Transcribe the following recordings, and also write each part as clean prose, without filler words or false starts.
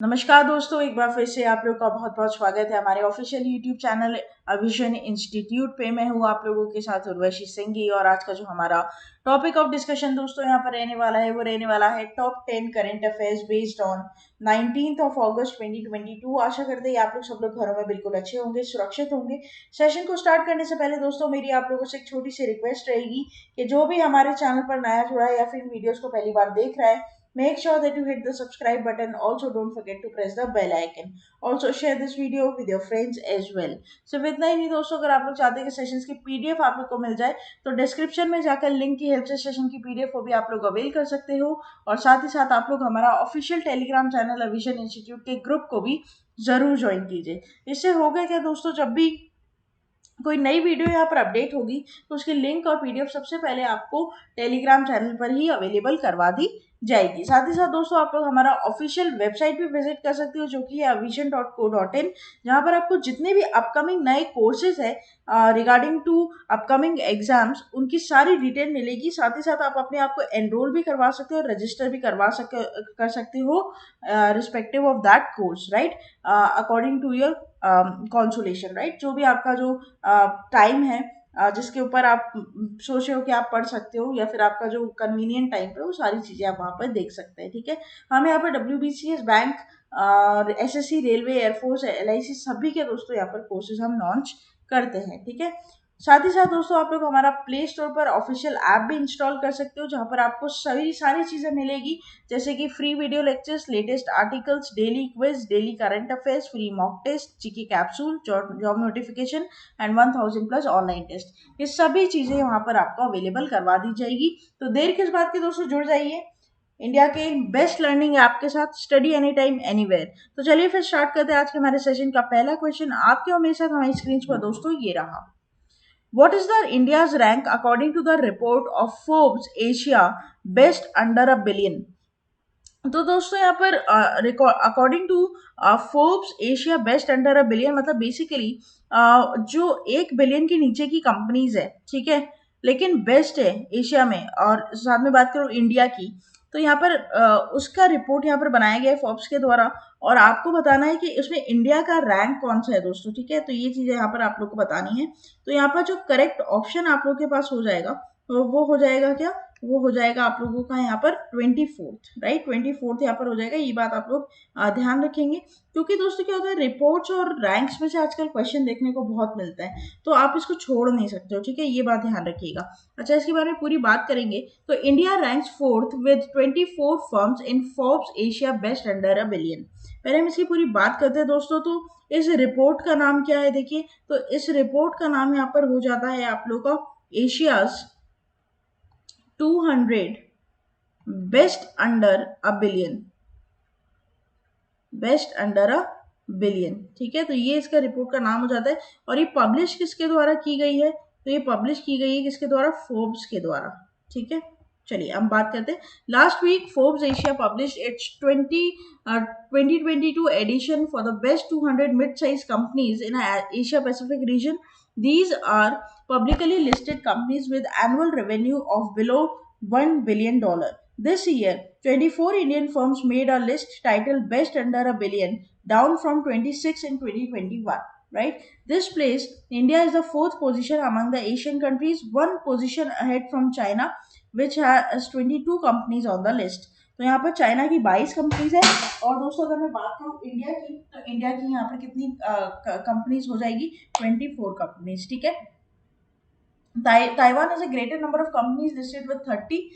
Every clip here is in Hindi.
नमस्कार दोस्तों, एक बार फिर से आप लोग का बहुत बहुत स्वागत है हमारे ऑफिशियल यूट्यूब चैनल अविजन इंस्टीट्यूट पे। मैं हूँ आप लोगों के साथ उर्वशी सिंघी और आज का जो हमारा टॉपिक ऑफ डिस्कशन दोस्तों यहाँ पर रहने वाला है वो रहने वाला है top 10 current affairs based on 19 अगस्त 2022। आशा करते हैं आप लोग सब लोग घरों में बिल्कुल अच्छे होंगे, सुरक्षित होंगे। सेशन को स्टार्ट करने से पहले दोस्तों मेरी आप लोगों से एक छोटी सी रिक्वेस्ट रहेगी कि जो भी हमारे चैनल पर नया जुड़ा है या फिर वीडियोस को पहली बार देख रहा है, make sure that you hit the subscribe button. Also, don't forget to press the bell icon. Also, share this video with your friends as well. सिर्फ इतना ही नहीं दोस्तों, अगर आप लोग चाहते हैं कि सेशंस की पीडीएफ आप लोग को मिल जाए तो डिस्क्रिप्शन में जाकर लिंक की हेल्प से सेशन की पीडीएफ को भी आप लोग अवेल कर सकते हो। और साथ ही साथ आप लोग हमारा ऑफिशियल टेलीग्राम चैनल अविजन इंस्टीट्यूट के ग्रुप को भी जरूर ज्वाइन कीजिए। इससे होगा क्या दोस्तों, जब भी कोई नई वीडियो यहाँ पर अपडेट होगी तो उसकी लिंक और पीडीएफ सबसे पहले आपको टेलीग्राम चैनल पर ही अवेलेबल करवा दी जाएगी। साथ ही साथ दोस्तों आप लोग हमारा ऑफिशियल वेबसाइट भी विजिट कर सकते हो जो कि है avision.co.in, जहाँ पर आपको जितने भी अपकमिंग नए कोर्सेज है रिगार्डिंग टू अपकमिंग एग्जाम्स उनकी सारी डिटेल मिलेगी। साथ ही साथ आप अपने आप को एनरोल भी करवा सकते हो, रजिस्टर भी कर सकते हो respective of that course, right, according to your consultation, right. जो भी आपका जो टाइम है जिसके ऊपर आप सोच रहे हो कि आप पढ़ सकते हो या फिर आपका जो कन्वीनियंट टाइम है वो सारी चीजें आप वहां पर देख सकते हैं। ठीक है, हम यहाँ पर WBCS bank, SSC, railway, air force, LIC सभी के दोस्तों यहाँ पर कोर्सेज हम लॉन्च करते हैं। ठीक है, साथ ही साथ दोस्तों आप लोग हमारा प्ले स्टोर पर ऑफिशियल ऐप भी इंस्टॉल कर सकते हो जहाँ पर आपको सारी चीजें मिलेगी, जैसे कि free video lectures, latest articles, daily quiz, daily current affairs, free mock test, GK capsule, job notification and 1000 plus online test. ये सभी चीजें यहाँ पर आपको अवेलेबल करवा दी जाएगी। तो देर किस बात की दोस्तों, जुड़ जाइए इंडिया के बेस्ट लर्निंग ऐप के साथ, स्टडी एनी टाइम एनीवेयर। तो चलिए फिर स्टार्ट करते हैं आज के हमारे सेशन का पहला क्वेश्चन आपके और मेरे साथ हमारी स्क्रीन पर दोस्तों ये रहा। What is the India's rank according to the report of Forbes Asia Best Under a Billion? तो दोस्तों यहाँ पर according to Forbes Asia best under a billion, मतलब बेसिकली जो 1 बिलियन के नीचे की कंपनीज है, ठीक है, लेकिन बेस्ट है एशिया में, और साथ में बात करूँ इंडिया की, तो यहाँ पर उसका रिपोर्ट यहाँ पर बनाया गया है फोर्ब्स के द्वारा। और आपको बताना है कि उसमें इंडिया का रैंक कौन सा है दोस्तों। ठीक है, तो ये चीजें यहाँ पर आप लोग को बतानी है। तो यहाँ पर जो करेक्ट ऑप्शन आप लोग के पास हो जाएगा तो वो हो जाएगा क्या, वो हो जाएगा आप लोगों का यहाँ पर 24th, राइट, 24th यहाँ पर हो जाएगा। ये बात आप लोग ध्यान रखेंगे, क्योंकि दोस्तों क्या होता है, रिपोर्ट्स और रैंक्स में से आजकल क्वेश्चन देखने को बहुत मिलता है, तो आप इसको छोड़ नहीं सकते हो। ठीक है, ये बात ध्यान रखिएगा। अच्छा, इसके बारे में पूरी बात करेंगे तो India ranks 4th with 24 firms in Forbes Asia best under a billion. पहले हम इसकी पूरी बात करते हैं दोस्तों। तो इस रिपोर्ट का नाम क्या है, देखिए, तो इस रिपोर्ट का नाम यहाँ पर हो जाता है आप लोग का Asia's 200 best under a billion, best under a billion. ठीक है, तो ये इसका रिपोर्ट का नाम हो जाता है। और ये पब्लिश किसके द्वारा की गई है, तो ये पब्लिश की गई है किसके द्वारा, फोर्ब्स के द्वारा। ठीक है, चलिए हम बात करते हैं। Last week Forbes Asia publish its 2022 edition for the बेस्ट 200 mid size companies in Asia Pacific region. These are publicly listed companies with annual revenue of below $1 billion. This year, 24 Indian firms made a list titled Best Under a Billion, down from 26 in 2021. Right? This place, India is the fourth position among the Asian countries, one position ahead from China, which has 22 companies on the list. तो यहाँ पर चाइना की 22 कंपनीज है, और दोस्तों अगर मैं बात करूँ इंडिया की, तो इंडिया की यहाँ पर कितनी कंपनीज हो जाएगी, 24 कंपनीज। ठीक है, Taiwan has a greater number of companies listed with 30,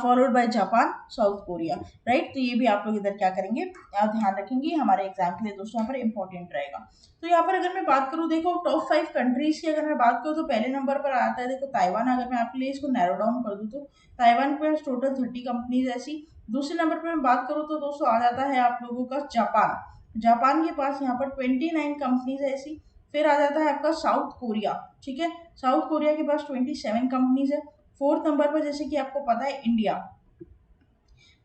followed by Japan, South Korea, right? तो ये भी आप लोग इधर क्या करेंगे, ध्यान रखेंगे, हमारे एग्जाम के लिए दोस्तों यहाँ पर इंपॉर्टेंट रहेगा। तो यहाँ पर अगर मैं बात करूँ, देखो टॉप 5 कंट्रीज की अगर मैं बात करूँ तो पहले नंबर पर आता है देखो ताइवान। अगर मैं आपके लिए इसको नैरो डाउन कर दूँ तो ताइवान पे टोटल 30 कंपनीज ऐसी। दूसरे नंबर पर मैं बात करूँ तो दोस्तों आ जाता है आप लोगों का जापान। जापान के पास यहाँ पर 29 कंपनीज ऐसी। फिर आ जाता है आपका साउथ कोरिया। ठीक है, साउथ कोरिया के पास 27 कंपनीज है। फोर्थ नंबर पर जैसे कि आपको पता है इंडिया,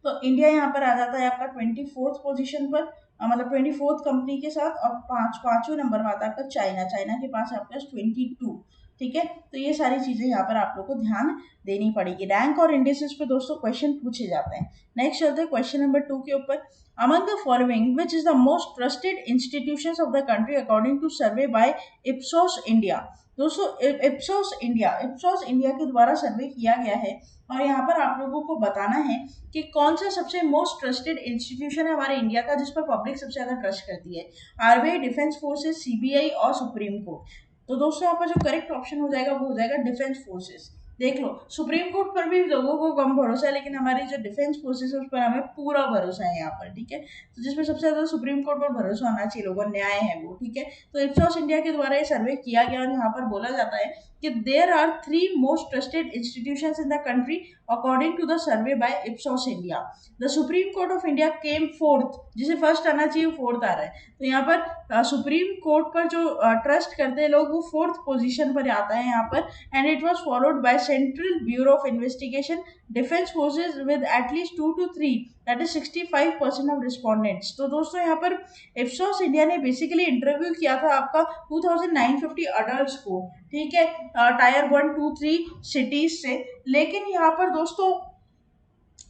तो इंडिया यहाँ पर आ जाता है आपका 24th पोजीशन पर, मतलब 24th कंपनी के साथ। और पांचवें नंबर पर आता है आपका चाइना। चाइना के पास है आपके पास 22। ठीक है, तो ये सारी चीजें यहाँ पर आप लोग को ध्यान देनी पड़ेगी। रैंक और इंडेक्सेस पे दोस्तों क्वेश्चन पूछे जाते हैं। नेक्स्ट चलते हैं क्वेश्चन नंबर 2 के ऊपर। Among the following which is the most trusted institutions of the country according to survey by Ipsos India. दोस्तों इप्सोस इंडिया के द्वारा सर्वे किया गया है और यहाँ पर आप लोगों को बताना है कि कौन सा सबसे मोस्ट ट्रस्टेड इंस्टीट्यूशन है हमारे इंडिया का जिस पर पब्लिक सबसे ज्यादा ट्रस्ट करती है। आरबीआई, डिफेंस फोर्सेस, सीबीआई और सुप्रीम कोर्ट। तो दोस्तों यहाँ पर जो करेक्ट ऑप्शन हो जाएगा वो हो जाएगा डिफेंस फोर्सेस। देख लो, सुप्रीम कोर्ट पर भी लोगों को कम भरोसा है, लेकिन हमारी जो डिफेंस फोर्सेस है उस पर हमें पूरा भरोसा है यहाँ पर। ठीक है, तो जिसमें सबसे ज्यादा सुप्रीम कोर्ट पर भरोसा होना चाहिए लोगों, न्याय है वो। ठीक है, तो इप्सोस इंडिया के द्वारा ये सर्वे किया गया और यहाँ पर बोला जाता है कि there are 3 most trusted institutions in the country according to the survey by Ipsos India. The Supreme Court of India came fourth, जिसे फर्स्ट आना चाहिए फोर्थ आ रहा है। तो यहाँ पर सुप्रीम कोर्ट पर जो ट्रस्ट करते हैं लोग वो फोर्थ पोजीशन पर आता है यहाँ पर। And it was followed by central bureau of investigation, defence forces with at least 2 to 3, that is 65% of respondents. तो दोस्तों यहाँ पर इप्सोस इंडिया ने बेसिकली इंटरव्यू किया था आपका 2950 अडल्ट को। ठीक है, टायर 1, 2, 3 सिटीज से। लेकिन यहाँ पर दोस्तों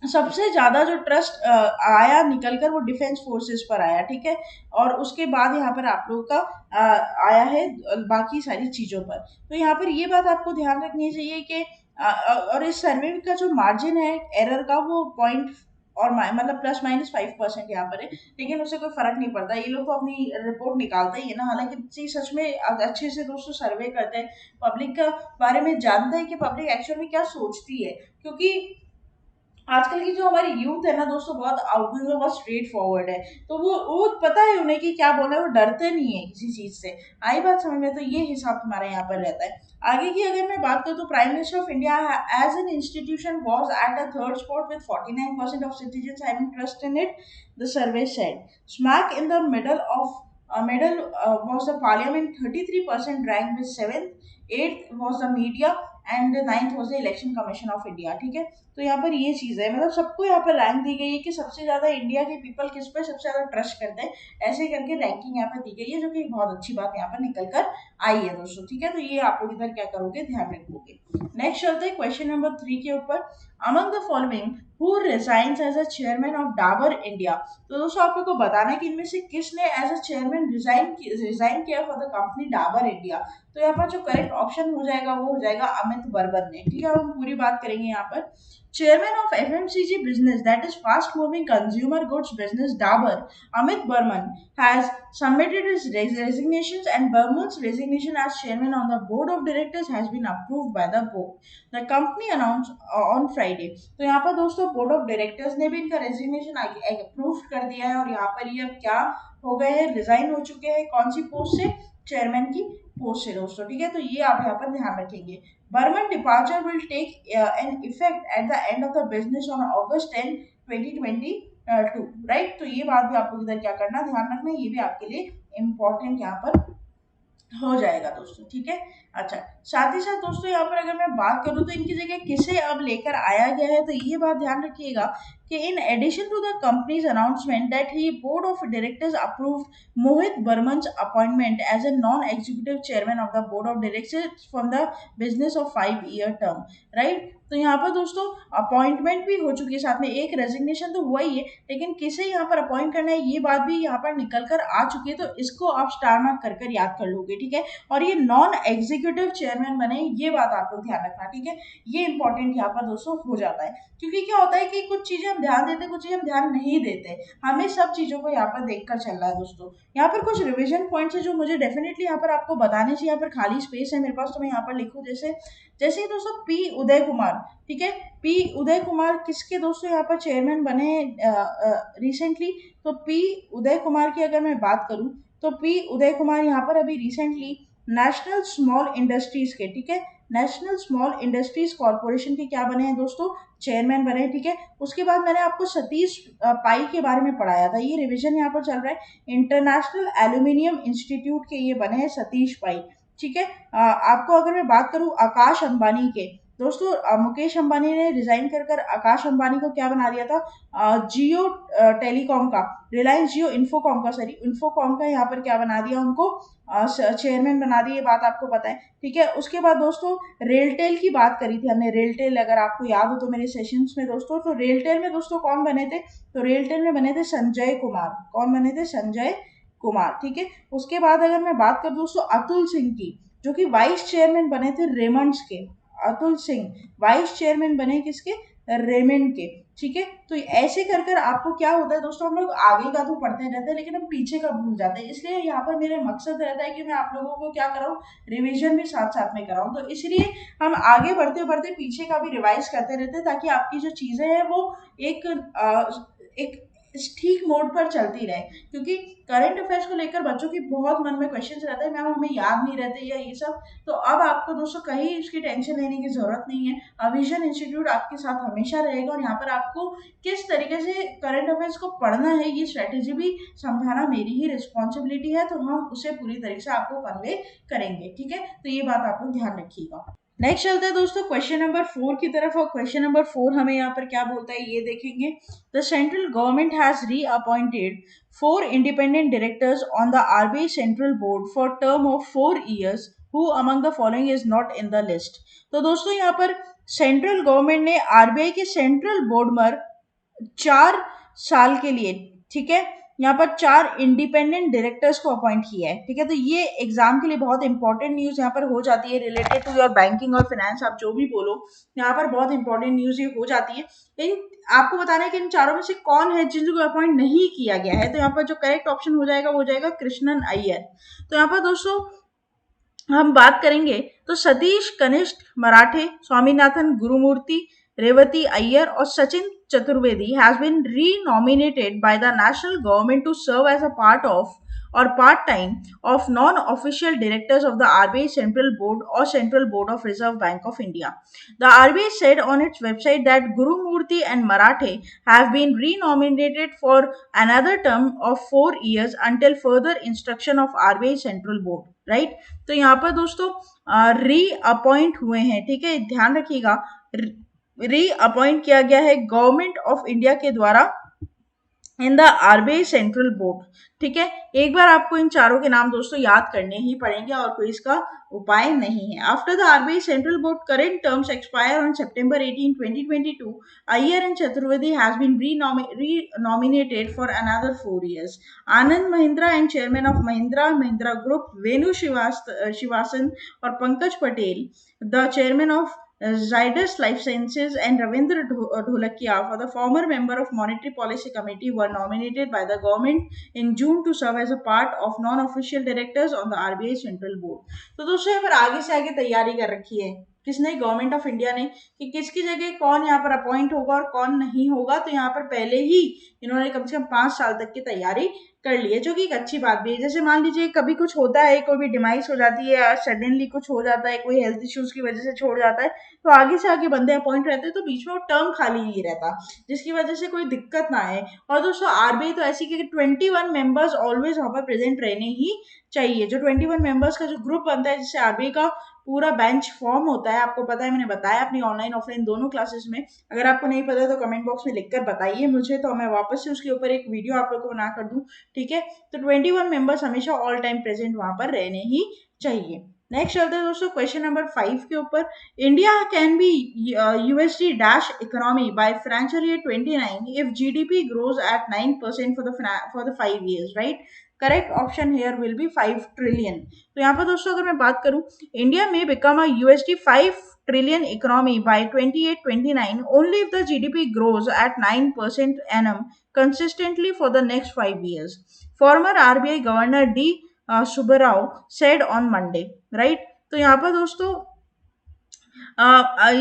सबसे ज्यादा जो ट्रस्ट आया निकलकर वो डिफेंस फोर्सेस पर आया। ठीक है, और उसके बाद यहाँ पर आप लोगों का आया है बाकी सारी चीजों पर। तो यहाँ पर ये बात आपको ध्यान रखनी चाहिए कि और इस सर्वे का जो मार्जिन है एरर का वो पॉइंट और मतलब ±5% यहाँ पर है, लेकिन उससे कोई फर्क नहीं पड़ता। ये लोग तो अपनी रिपोर्ट निकालते ही है ना। हालांकि सच में अच्छे से दोस्तों सर्वे करते हैं, पब्लिक का बारे में जानते हैं कि पब्लिक एक्चुअल में क्या सोचती है। क्योंकि आजकल की जो हमारी यूथ है ना दोस्तों, बहुत आउटगोइंग और बहुत स्ट्रेट फॉरवर्ड है। तो वो पता है उन्हें कि क्या बोला है, वो डरते नहीं है किसी चीज से। आई बात समझ में? तो ये हिसाब तुम्हारे यहाँ पर रहता है। आगे की अगर मैं बात करूँ तो prime minister of India as an institution was at a third spot with 49% of citizens having trust in it, the survey said. Smack in the middle was the parliament, 33% ranked with 7th, 8th was the media and 9th was the election commission of India. ठीक है, तो यहाँ पर ये चीज है, मतलब सबको यहाँ पर रैंक दी गई है कि सबसे ज्यादा इंडिया के पीपल किस पे सबसे ज्यादा ट्रस्ट करते हैं, ऐसे करके रैंकिंग यहाँ पर दी गई है, जो कि एक बहुत अच्छी बात यहाँ पर निकल कर आई है दोस्तों। ठीक है, तो ये आप लोग इधर क्या करोगे, ध्यान रखोगे। नेक्स्ट चलते हैं क्वेश्चन नंबर 3 के ऊपर। Among the following who resigns as a chairman of Dabur India. तो दोस्तों आप लोग को बताना है कि इनमें से किसने एज अ चेयरमैन रिजाइन किया for the company Dabur India. तो यहाँ पर जो करेक्ट ऑप्शन हो जाएगा वो हो जाएगा अमित बर्मन ने। ठीक है, अब हम पूरी बात करेंगे यहाँ पर। Chairman of FMCG business, that is fast moving consumer goods business Dabur, Amit Burman has submitted his resignations, and Burman's resignation as chairman on the board of directors has been approved by the board. The company announced on Friday. तो यहाँ पर दोस्तों बोर्ड ऑफ डायरेक्टर्स ने भी इनका रेजिग्नेशन अप्रूव कर दिया है और यहाँ पर ये अब क्या हो गए हैं, रिजाइन हो चुके हैं। कौन सी पोस्ट से? चेयरमैन की पोस्ट से दोस्तों। ठीक है, तो ये आप यहाँ पर ध्यान रखेंगे। Burman departure will take an effect at the end of the business on August 10, 2022, right. तो ये बात भी आपको इधर क्या करना, ध्यान रखना, ये भी आपके लिए इम्पोर्टेंट यहाँ पर हो जाएगा दोस्तों। ठीक है, अच्छा, साथ ही साथ दोस्तों यहाँ पर अगर मैं बात करूँ तो इनकी जगह किसे अब लेकर आया गया है, तो ये बात ध्यान रखिएगा कि in addition to the company's announcement that he board of directors approve Mohit Burman's appointment as a non executive chairman of the board of directors from the business of 5-year term, right. तो यहाँ पर दोस्तों अपॉइंटमेंट भी हो चुकी है, साथ में एक रेजिग्नेशन तो हुआ ही है, लेकिन किसे यहाँ पर अपॉइंट करना है ये बात भी यहाँ पर निकल कर आ चुकी है। तो इसको आप स्टार मार्क कर याद कर लोगे। ठीक है, और ये नॉन एग्जीक्यूटिव चेयरमैन बने, ये बात आप लोग ध्यान रखना। ठीक है, ये इंपॉर्टेंट यहाँ पर दोस्तों हो जाता है, क्योंकि क्या होता है कि कुछ चीजें हम ध्यान देते, कुछ चीजें हम ध्यान नहीं देते। हमें सब चीजों को यहाँ पर देखकर चलना है दोस्तों। यहाँ पर कुछ रिविजन पॉइंट्स है जो मुझे डेफिनेटली यहाँ पर आपको बताने चाहिए। यहाँ पर खाली स्पेस है मेरे पास, तो मैं यहाँ पर लिखूँ जैसे जैसे दोस्तों पी उदय कुमार। ठीक है, पी उदय कुमार किसके दोस्तों यहाँ पर चेयरमैन बने रिसेंटली। तो पी उदय कुमार की अगर मैं बात करूं तो पी उदय कुमार यहाँ पर अभी रिसेंटली नेशनल स्मॉल इंडस्ट्रीज के, ठीक है, नेशनल स्मॉल इंडस्ट्रीज कॉर्पोरेशन के क्या बने हैं दोस्तों, चेयरमैन बने हैं। ठीक है, उसके बाद मैंने आपको सतीश पाई के बारे में पढ़ाया था, ये रिवीजन यहाँ पर चल रहा है। इंटरनेशनल एल्यूमिनियम इंस्टीट्यूट के ये बने हैं सतीश पाई। ठीक है, आपको अगर मैं बात करूं आकाश अंबानी के, दोस्तों मुकेश अंबानी ने रिजाइन कर आकाश अंबानी को क्या बना दिया था, जियो टेलीकॉम का, रिलायंस जियो इन्फोकॉम का, सॉरी इन्फोकॉम का यहाँ पर क्या बना दिया उनको, चेयरमैन बना दिया, ये बात आपको पता है, ठीक है। उसके बाद दोस्तों रेलटेल की बात करी थी हमने, रेलटेल अगर आपको याद हो तो मेरे सेशंस में दोस्तों, तो रेलटेल में दोस्तों कौन बने थे, तो रेलटेल में बने थे संजय कुमार, कौन बने थे, संजय कुमार, ठीक है। उसके बाद अगर मैं बात करूं दोस्तों अतुल सिंह की, जो कि वाइस चेयरमैन बने थे रेमंड्स के, अतुल सिंह वाइस चेयरमैन बने किसके, रेमंड के, ठीक है। तो ऐसे कर आपको क्या होता है दोस्तों, हम लोग आगे का तो पढ़ते रहते हैं लेकिन हम पीछे का भूल जाते हैं, इसलिए यहाँ पर मेरे मकसद रहता है कि मैं आप लोगों को क्या कराऊं, रिवीजन भी साथ साथ में कराऊं, तो इसलिए हम आगे बढ़ते बढ़ते पीछे का भी रिवाइज करते रहते हैं, ताकि आपकी जो चीजें हैं वो एक ठीक मोड पर चलती रहे, क्योंकि करंट अफेयर्स को लेकर बच्चों की बहुत मन में क्वेश्चंस रहते हैं, मैम हमें याद नहीं रहते या ये सब, तो अब आपको दोस्तों कहीं इसकी टेंशन लेने की जरूरत नहीं है, अविजन इंस्टीट्यूट आपके साथ हमेशा रहेगा, और यहाँ पर आपको किस तरीके से करंट अफेयर्स को पढ़ना है ये स्ट्रेटेजी भी समझाना मेरी ही रिस्पॉन्सिबिलिटी है, तो हम उसे पूरी तरीके से आपको कन्वे करेंगे, ठीक है। तो ये बात आप लोग ध्यान रखिएगा। नेक्स्ट चलते हैं दोस्तों क्वेश्चन नंबर 4 की तरफ, और क्वेश्चन नंबर 4 हमें यहाँ पर क्या बोलता है ये देखेंगे। The central government has reappointed 4 independent directors on the RBI central board for term of 4 years, who among the following is not in the list. तो दोस्तों यहाँ पर सेंट्रल गवर्नमेंट ने आरबीआई के सेंट्रल बोर्ड में 4 साल के लिए, ठीक है, यहाँ पर 4 इंडिपेंडेंट डायरेक्टर्स को अपॉइंट किया है, ठीक है। तो ये एग्जाम के लिए बहुत इंपॉर्टेंट न्यूज यहाँ पर हो जाती है, रिलेटेड टू योर बैंकिंग और फाइनेंस, आप जो भी बोलो यहाँ पर बहुत इंपॉर्टेंट न्यूज ये हो जाती है। लेकिन आपको बताना है कि इन चारों में से कौन है जिनको अपॉइंट नहीं किया गया है, तो यहाँ पर जो करेक्ट ऑप्शन हो जाएगा वो हो जाएगा कृष्णन अय्यर। तो यहाँ पर दोस्तों हम बात करेंगे तो सतीश कनिष्ठ मराठे, स्वामीनाथन गुरुमूर्ति, रेवती अय्यर और Sachin Chaturvedi has been re-nominated by the national government to serve as a part of or part-time of non-official directors of the RBI Central Board or Central Board of Reserve Bank of India. The RBI said on its website that Gurumurthy and Marathe have been re-nominated for another term of 4 years until further instruction of RBI Central Board. Right? तो यहाँ पर दोस्तों री अपॉइंट हुए हैं, ठीक है, ध्यान रखिएगा, री अपॉइंट किया गया है गवर्नमेंट ऑफ इंडिया के द्वारा in the RBI central board, ठीक है। एक बार आपको इन चारों के नाम दोस्तों याद करने ही पड़ेंगे और कोई इसका उपाय नहीं है। After the RBI central board current terms expire on September 18, 2022, Iyer and Chaturvedi has been re-nominated for another 4 years. Anand Mahindra and chairman of Mahindra Group, Venu Shivasan और Pankaj Patel, the chairman of Zydus Life Sciences and Ravindra Dholakia for the former member of Monetary Policy Committee were nominated by the government in June to serve as a part of non-official directors on the RBI Central Board. तो दोस्तों यहाँ पर आगे से आगे तैयारी कर रखी है किसने, गवर्नमेंट ऑफ इंडिया ने, कि किसकी जगह कौन यहाँ पर अपॉइंट होगा और कौन नहीं होगा। तो यहाँ पर पहले ही इन्होंने कम से कम 5 साल तक की तैयारी कर ली है, जो कि एक अच्छी बात भी है। जैसे मान लीजिए कभी कुछ होता है, कोई भी डिमाइस हो जाती है या सडनली कुछ हो जाता है, कोई हेल्थ इश्यूज की वजह से छोड़ जाता है, तो आगे से आगे बंदे अपॉइंट रहते हैं, तो बीच में वो टर्म खाली नहीं रहता, जिसकी वजह से कोई दिक्कत ना आए। और दोस्तों आरबीआई तो ऐसी कि 21 मेंबर्स ऑलवेज वहां पर प्रेजेंट रहने ही चाहिए। जो 21 मेंबर्स का जो ग्रुप बनता है, जिससे आरबीआई का पूरा बेंच फॉर्म होता है, आपको पता है, मैंने बताया अपनी ऑनलाइन ऑफलाइन दोनों क्लासेस में। अगर आपको नहीं पता तो कमेंट बॉक्स में लिखकर बताइए मुझे, तो मैं वापस से उसके ऊपर एक वीडियो आप लोग को बना कर दूं, ठीक है। तो 21 मेंबर्स हमेशा ऑल टाइम प्रेजेंट वहां पर रहने ही चाहिए। नेक्स्ट चलते हैं दोस्तों क्वेश्चन नंबर 5 के ऊपर। India can be USD dash economy by financial year 29 if GDP grows at 9% for the 5 years, right. Correct option here will be 5 trillion. तो यहाँ पर दोस्तों अगर मैं बात करूं, इंडिया में become a USD 5 trillion economy by 28-29 only if the GDP grows at 9% annum consistently for the next 5 years. Former RBI Governor D. Subbarao said on Monday, right? तो यहाँ पर दोस्तों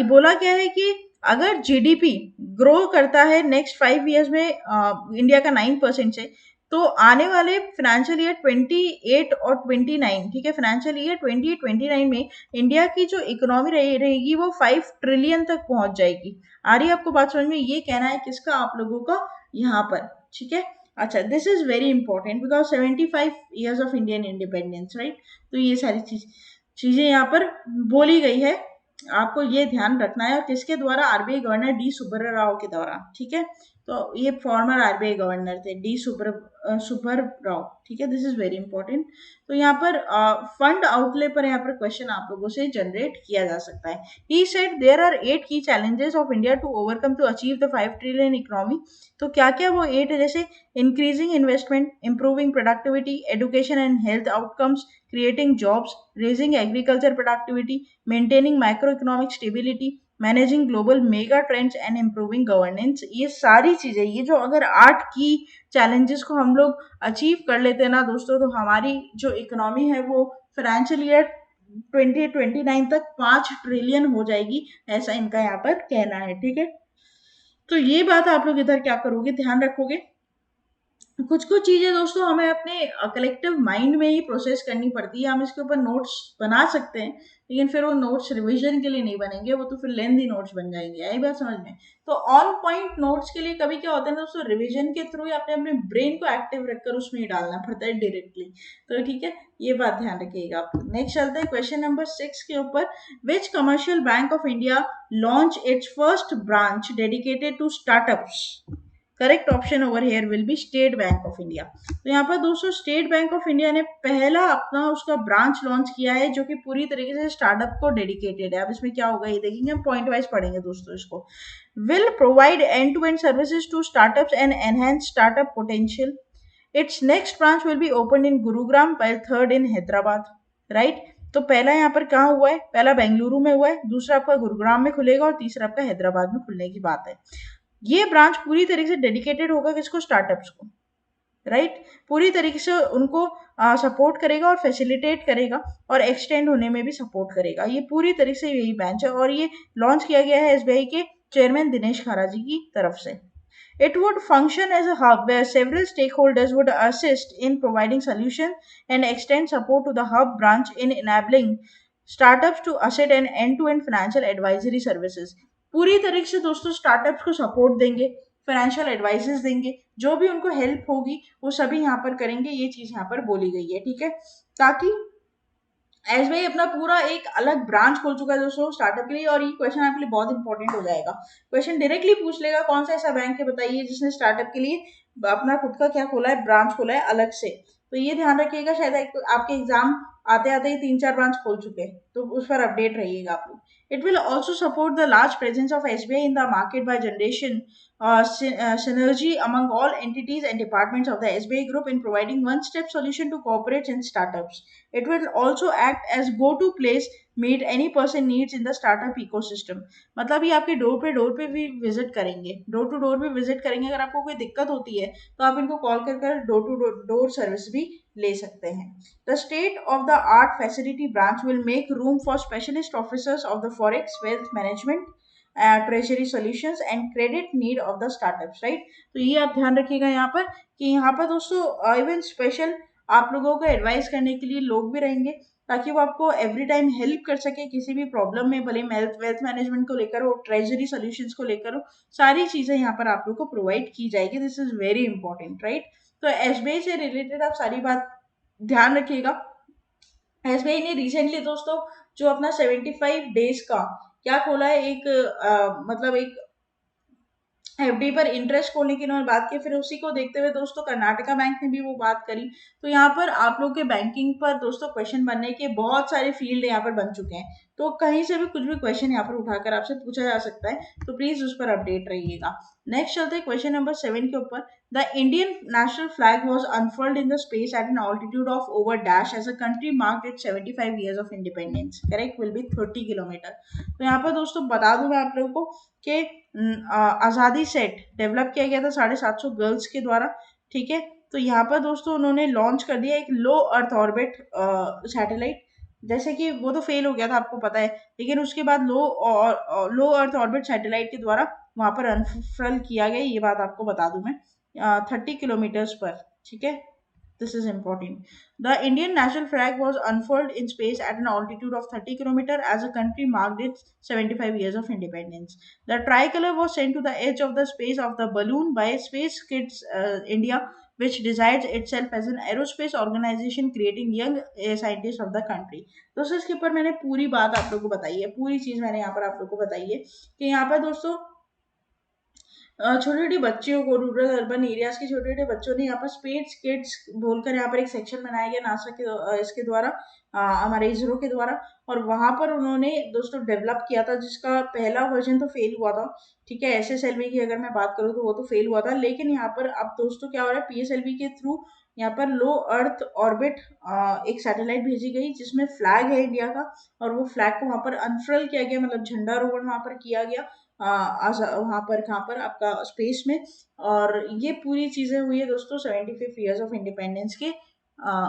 बोला क्या है कि अगर जीडीपी ग्रो करता है नेक्स्ट 5 years में इंडिया का 9% से, तो आने वाले फाइनेंशियल ईयर 28 और 29, ठीक है, फाइनेंशियल ईयर 28-29 में इंडिया की जो इकोनॉमी रहेगी वो 5 ट्रिलियन तक पहुंच जाएगी। आ रही है आपको बात समझ में? ये कहना है किसका, आप लोगों का यहाँ पर, ठीक है। अच्छा, this is very important because 75 years of Indian independence, right. तो ये सारी चीजें यहाँ पर बोली गई है, आपको ये ध्यान रखना है, और किसके द्वारा, आरबीआई गवर्नर डी सुब्बर राव के द्वारा, ठीक है। तो ये फॉर्मर आरबीआई गवर्नर थे डी सुब्बर राव, ठीक है, दिस इज वेरी इंपॉर्टेंट। तो यहाँ पर फंड आउटले पर यहाँ पर क्वेश्चन आप लोगों से जनरेट किया जा सकता है। He said there are 8 key challenges of India to overcome to achieve the 5 trillion economy. तो क्या क्या वो 8 है, जैसे increasing investment, improving productivity, education and health outcomes, creating jobs, raising agriculture productivity, maintaining macroeconomic stability, managing global mega trends and improving governance. ये सारी चीजें, ये जो अगर 8 की चैलेंजेस को हम लोग अचीव कर लेते हैं ना दोस्तों, तो हमारी जो इकोनॉमी है वो फाइनेंशियल ईयर 2029 तक 5 ट्रिलियन हो जाएगी, ऐसा इनका यहाँ पर कहना है, ठीक है। तो ये बात आप लोग इधर क्या करोगे, ध्यान रखोगे। कुछ कुछ चीजें दोस्तों हमें अपने कलेक्टिव माइंड में ही प्रोसेस करनी पड़ती है। हम इसके ऊपर नोट्स बना सकते हैं, लेकिन फिर वो नोट्स रिवीजन के लिए नहीं बनेंगे, वो तो फिर लेंथी नोट्स बन जाएंगे। आई बात समझ में। तो ऑन पॉइंट नोट्स के लिए कभी क्या होता है दोस्तों, रिवीजन के थ्रू ही अपने अपने ब्रेन को एक्टिव रखकर उसमें ही डालना पड़ता है डायरेक्टली। तो ठीक है, ये बात ध्यान रखिएगा आप। नेक्स्ट चलते हैं क्वेश्चन नंबर 6 के ऊपर। Which commercial bank of India launch its first branch dedicated to startups. Correct option over here will be State Bank of India. तो यहाँ पर दोस्तों स्टेट बैंक ऑफ इंडिया ने पहला अपना उसका ब्रांच लॉन्च किया है, जो कि पूरी तरीके से स्टार्टअप को डेडिकेटेड है। अब इसमें क्या होगा ये देखेंगे, हम पॉइंट वाइज पढ़ेंगे दोस्तों इसको। Will provide end to end services to startups and enhance startup potential. Its next branch will be open in Gurugram while third in Hyderabad, right. तो पहला यहाँ पर कहाँ हुआ है, पहला बेंगलुरु में हुआ है, दूसरा आपका गुरुग्राम में खुलेगा, और तीसरा आपका हैदराबाद में खुलने की बात है। ये ब्रांच पूरी तरीके से डेडिकेटेड होगा किसको, स्टार्टअप्स को, राइट। पूरी तरीके से उनको सपोर्ट करेगा और फैसिलिटेट करेगा, और एक्सटेंड होने में भी सपोर्ट करेगा। ये पूरी तरीके से यही ब्रांच है, और ये लॉन्च किया गया है एसबीआई के चेयरमैन दिनेश खारा जी की तरफ से। It would function as a hub where several stakeholders would assist in providing solutions and extend support to the hub branch in enabling startups to asset and end-to-end financial advisory services. पूरी तरीके से दोस्तों स्टार्टअप्स को सपोर्ट देंगे, फाइनेंशियल एडवाइसेस देंगे, जो भी उनको हेल्प होगी वो सभी यहाँ पर करेंगे। ये चीज यहाँ पर बोली गई है, ठीक है। ताकि एसबीआई अपना पूरा एक अलग ब्रांच खोल चुका है दोस्तों स्टार्टअप के लिए, और ये क्वेश्चन आपके लिए बहुत इंपॉर्टेंट हो जाएगा। क्वेश्चन डायरेक्टली पूछ लेगा, कौन सा ऐसा बैंक है बताइए जिसने स्टार्टअप के लिए अपना खुद का क्या खोला है, ब्रांच खोला है अलग से। तो ये ध्यान रखिएगा, शायद आपके एग्जाम आते आते ही 3-4 ब्रांच खोल चुके हैं, तो उस पर अपडेट रहिएगा आप लोग। It will also support the large presence of SBI in the market by generation synergy among all entities and departments of the SBI group in providing one-step solution to corporates and startups. It will also act as go-to place meet any person needs in the startup ecosystem. मतलब ये आपके डोर पे भी विजिट करेंगे, डोर टू डोर भी विजिट करेंगे। अगर आपको कोई दिक्कत होती है तो आप इनको कॉल कर डोर टू डोर सर्विस भी ले सकते हैं। The state of the art facility branch will make room for specialist officers of the forex, wealth management, treasury solutions and credit need of the startups, right। तो ये आप ध्यान रखिएगा यहाँ पर कि यहाँ पर दोस्तों इवन स्पेशल आप लोगों को एडवाइस करने के लिए लोग भी रहेंगे, ताकि वो आपको एवरी टाइम हेल्प कर सके किसी भी प्रॉब्लम में, भले वेल्थ मैनेजमेंट को लेकर हो, ट्रेजरी सॉल्यूशंस को लेकर हो, सारी चीजें यहाँ पर आप लोग को प्रोवाइड की जाएगी। This is very important, right. तो एसबीआई से रिलेटेड आप सारी बात ध्यान रखिएगा। एसबीआई ने रिसेंटली दोस्तों जो अपना 75 डेज का क्या खोला है, एक मतलब एक एफडी पर इंटरेस्ट खोलने की इन्होंने बात की। फिर उसी को देखते हुए दोस्तों कर्नाटका बैंक ने भी वो बात करी। तो यहाँ पर आप लोग के बैंकिंग पर दोस्तों क्वेश्चन बनने के बहुत सारे फील्ड यहाँ पर बन चुके हैं, तो कहीं से भी कुछ भी क्वेश्चन यहाँ पर उठाकर आपसे पूछा जा सकता है, तो प्लीज उस पर अपडेट रहिएगा। नेक्स्ट चलते हैं क्वेश्चन नंबर 7 के ऊपर। The Indian national flag was unfurled in the space at an altitude of over dash as a country marked it 75 years of independence. Correct will be 30 kilometre. तो यहाँ पर दोस्तों बता दूं मैं आप लोगों को कि आज़ादी सेट डेवलप किया गया था 750 गर्ल्स के द्वारा, ठीक है। तो यहाँ पर दोस्तों उन्होंने लॉन्च कर दिया एक लो अर्थ ऑर्बिट सैटेलाइट। जैसे कि वो तो फेल हो गया था आपको पता है, लेकिन उसके बाद लो अर्थ ऑर्बिट सैटेलाइट के द्वारा वहां पर अनफर्ल किया गया। ये बात आपको बता दूं मैं 30 किलोमीटर्स पर, ठीक है। This is important. The Indian national flag was unfurled in space at an altitude of 30 km as a country marked its 75 years of independence. The tricolor was sent to the edge of the space of the balloon by Space Kids India which decides itself as an aerospace organization creating young scientists of the country। दोस्तों इसके ऊपर मैंने पूरी बात आप लोगों को बताई है, पूरी चीज मैंने यहाँ पर आप लोगों को बताई है कि यहाँ पर दोस्तों छोटे छोटे बच्चों को रूरल अर्बन एरियाज के छोटे छोटे बच्चों ने यहाँ पर स्पेस किड्स बोलकर यहाँ पर एक सेक्शन बनाया गया नासा के इसके द्वारा, हमारे इसरो के द्वारा। और वहां पर उन्होंने दोस्तों डेवलप किया था, जिसका पहला वर्जन तो फेल हुआ था, ठीक है। एसएसएलवी की अगर मैं बात करूँ तो वो तो फेल हुआ था, लेकिन यहाँ पर अब दोस्तों क्या हो रहा है, पीएसएलवी के थ्रू यहाँ पर लो अर्थ ऑर्बिट एक सैटेलाइट भेजी गई जिसमें फ्लैग है इंडिया का, और वो फ्लैग को वहां पर अनफर्ल किया गया, मतलब झंडारोहण वहां पर किया गया वहां पर कहाँ पर आपका स्पेस में। और ये पूरी चीजें हुई है दोस्तों 75 ईयर्स ऑफ इंडिपेंडेंस के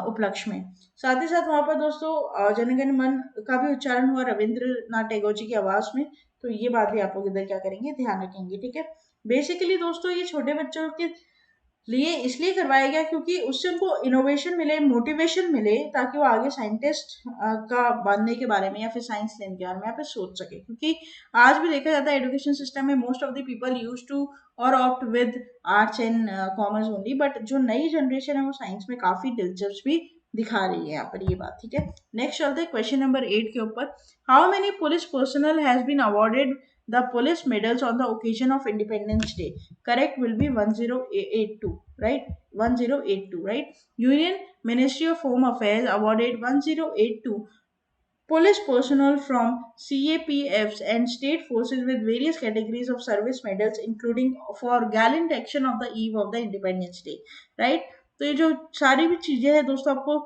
उपलक्ष्य में। साथ ही साथ वहां पर दोस्तों जनगण मन का भी उच्चारण हुआ रविंद्रनाथ टैगोर जी की आवाज में, तो ये बात भी आप लोग इधर क्या करेंगे, ध्यान रखेंगे, ठीक है। बेसिकली दोस्तों ये छोटे बच्चों के लिए इसलिए करवाया गया क्योंकि उससे उनको इनोवेशन मिले, मोटिवेशन मिले, ताकि वो आगे साइंटिस्ट का बनने के बारे में या फिर साइंस लेने के बारे में यहाँ पे सोच सके। क्योंकि आज भी देखा जाता है एजुकेशन सिस्टम में most of the people use to और opt with arts and commerce only, but जो नई जनरेशन है वो साइंस में काफी दिलचस्पी दिखा रही है यहाँ पर, ये बात, ठीक है। नेक्स्ट चलते हैं क्वेश्चन नंबर 8 के ऊपर। How many police personnel has been awarded the police medals on the occasion of Independence Day? Correct will be 1082, right? 1082, right? Union Ministry of Home Affairs awarded 1082 police personnel from CAPFs and state forces with various categories of service medals, including for gallant action of the eve of the Independence Day, right? तो ये जो सारी भी चीजें हैं दोस्तों, आपको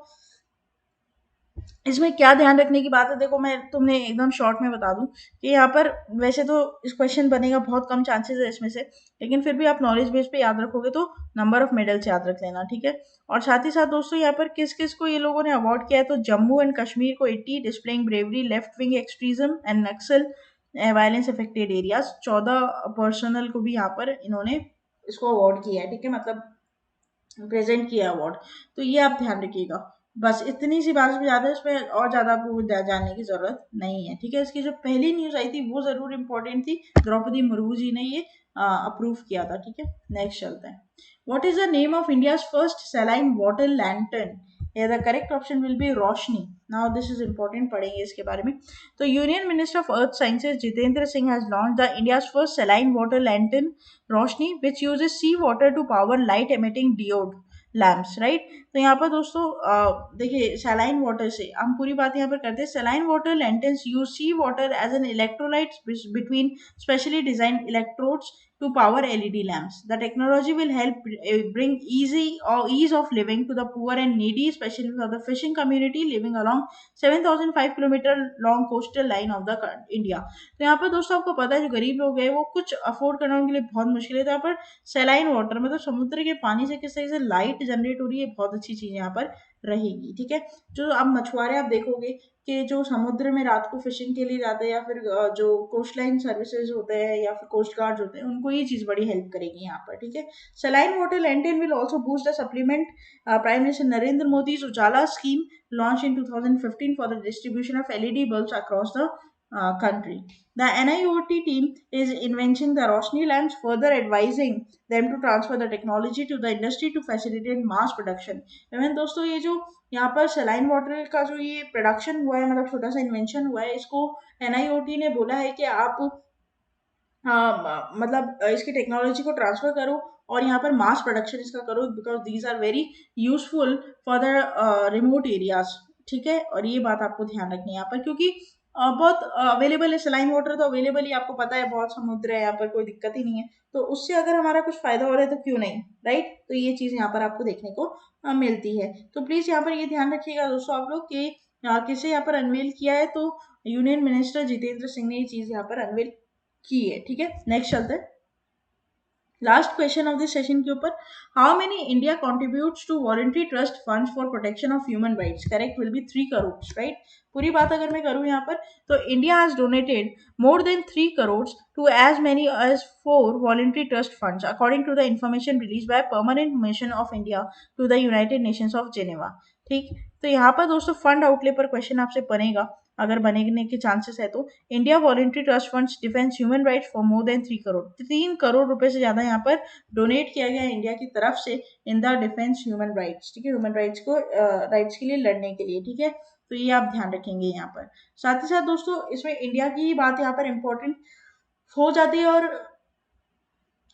इसमें क्या ध्यान रखने की बात है, देखो मैं तुमने एकदम शॉर्ट में बता दूं कि यहाँ पर वैसे तो इस क्वेश्चन बनेगा, बहुत कम चांसेस है इसमें से, लेकिन फिर भी आप नॉलेज बेस पे याद रखोगे तो नंबर ऑफ मेडल्स याद रख लेना, ठीक है। और साथ ही साथ दोस्तों यहाँ पर किस किस को ये लोगों ने अवार्ड किया है, तो जम्मू एंड कश्मीर को 80 displaying bravery left wing extremism and Naxal violence affected areas, 14 personnel को भी यहाँ पर इन्होंने इसको अवार्ड किया है, ठीक है, मतलब प्रेजेंट किया अवार्ड। तो ये आप ध्यान रखिएगा, बस इतनी सी बात, ज्यादा इसमें और ज्यादा आपको जानने की जरूरत नहीं है, ठीक है। इसकी जो पहली न्यूज आई थी वो जरूर इंपॉर्टेंट थी, द्रौपदी मुर्मू जी ने ये अप्रूव किया था, ठीक है। नेक्स्ट चलते हैं। What is the name of India's first saline water lantern? The correct option will be Roshni. Now this is important, पढ़ेंगे इसके बारे में। तो union minister of earth sciences Jitendra Singh has launch the India's first saline water lantern Roshni which uses sea water to power light emitting diode lamps, right. तो यहाँ पर दोस्तों देखिए सैलाइन वाटर से हम पूरी बात यहाँ पर करते हैं। Saline water lanterns use sea water as an electrolyte between specially designed electrodes to power LED lamps. The technology will help bring ease of living to the poor and needy, especially for the fishing community living along 7,005 kilometre long coastal line of the India. तो यहाँ पर दोस्तों आपको पता है जो गरीब लोग हैं वो कुछ अफोर्ड करने के लिए बहुत मुश्किल है, तो यहाँ पर सैलाइन वाटर मतलब समुद्र के पानी से किस तरह से लाइट जनरेट हो रही है, बहुत अच्छी चीज यहाँ पर रहेगी, ठीक है। जो अब मछुआरे आप देखोगे कि जो समुद्र में रात को फिशिंग के लिए जाते हैं या फिर जो कोस्ट लाइन सर्विसेज होते हैं या फिर कोस्ट गार्ड होते हैं, उनको ये चीज बड़ी हेल्प करेगी यहाँ पर, ठीक है। Saline water lantern will also boost the supplement prime minister Narendra Modi's Ujala scheme launch in 2015 for the distribution of LED bulbs across the country. The NIOT team is inventing the Roshni lamps, further advising them to transfer the technology to the industry to facilitate mass production. Even दोस्तों ये जो यहाँ पर सलाइन वाटर का जो ये प्रोडक्शन हुआ है, मतलब छोटा सा इन्वेंशन हुआ है, इसको NIOT ने बोला है कि आप मतलब इसकी टेक्नोलॉजी को ट्रांसफर करो और यहाँ पर मास प्रोडक्शन इसका करो, because these are very useful for the remote areas, ठीक है। और ये बात आपको ध्यान रखनी है यहाँ पर, क्योंकि बहुत अवेलेबल है सलाइन वाटर, तो अवेलेबल ही आपको पता है, बहुत समुद्र है यहाँ पर, कोई दिक्कत ही नहीं है, तो उससे अगर हमारा कुछ फायदा हो रहा है तो क्यों नहीं, राइट। तो ये चीज यहाँ पर आपको देखने को मिलती है। तो प्लीज यहाँ पर ये ध्यान रखिएगा दोस्तों आप लोग कि किसे यहाँ पर अनवेल किया है, तो यूनियन मिनिस्टर जितेंद्र सिंह ने ये चीज यहाँ पर अनवेल की है, ठीक है। नेक्स्ट चलते हैं last question of this session के ऊपर। How many India contributes to voluntary trust fund for protection of human rights? Correct will be 3 crore, right. पूरी बात अगर मैं करूं यहाँ पर, तो India has donated more than 3 crore to as many as 4 voluntary trust funds according to the information release by permanent mission of India to the United Nations of Geneva, ठीक। तो यहाँ पर दोस्तों फंड आउटले पर क्वेश्चन आपसे बनेगा, अगर बनने के चांसेस है तो। India voluntary trust funds defence human rights for more than 3 crore, 3 crore रुपए से ज्यादा यहाँ पर डोनेट किया गया इंडिया की तरफ से in the defence human rights, ठीक है, ह्यूमन राइट्स को राइट्स के लिए लड़ने के लिए, ठीक है। तो ये आप ध्यान रखेंगे यहाँ पर। साथ ही साथ दोस्तों इसमें इंडिया की ही बात यहाँ पर इम्पोर्टेंट हो जाती है। और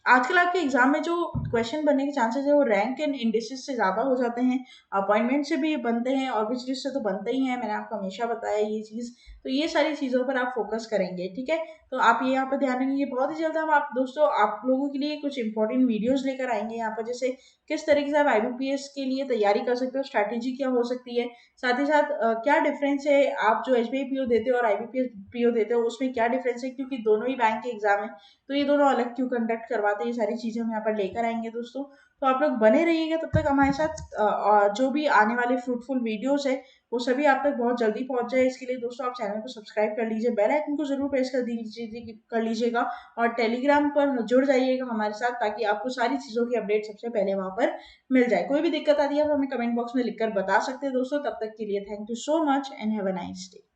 आजकल आपके एग्जाम में जो क्वेश्चन बनने के चांसेस है वो रैंक एंड इंडिसेस से ज़्यादा हो जाते हैं, अपॉइंटमेंट से भी बनते हैं और विच लिस्ट से तो बनते ही हैं, मैंने आपको हमेशा बताया ये चीज़। तो ये सारी चीज़ों पर आप फोकस करेंगे, ठीक है। तो आप ये यहाँ पर ध्यान रखेंगे। बहुत ही जल्द हम आप दोस्तों आप लोगों के लिए कुछ इंपॉर्टेंट वीडियोज़ लेकर आएंगे यहाँ पर, जैसे किस तरीके से आप IBPS के लिए तैयारी कर सकते हो, स्ट्रैटेजी क्या हो सकती है, साथ ही साथ क्या डिफरेंस है आप जो SBI PO देते हो और IBPS PO देते हो उसमें क्या डिफरेंस है, क्योंकि दोनों ही बैंक के एग्जाम है तो ये दोनों अलग क्यों कंडक्ट करवाते हैं, ये सारी चीज़ें हम यहाँ पर लेकर आएंगे दोस्तों। तो आप लोग बने रहिएगा तब तक हमारे साथ। जो भी आने वाले फ्रूटफुल वीडियोस है वो सभी आप तक बहुत जल्दी पहुंच जाए, इसके लिए दोस्तों आप चैनल को सब्सक्राइब कर लीजिए, बेल आइकन को जरूर प्रेस कर लीजिएगा और टेलीग्राम पर जुड़ जाइएगा हमारे साथ, ताकि आपको सारी चीज़ों की अपडेट सबसे पहले वहां पर मिल जाए। कोई भी दिक्कत आती है आप हमें कमेंट बॉक्स में लिखकर बता सकते हैं दोस्तों। तब तक के लिए thank you so much and have a nice day.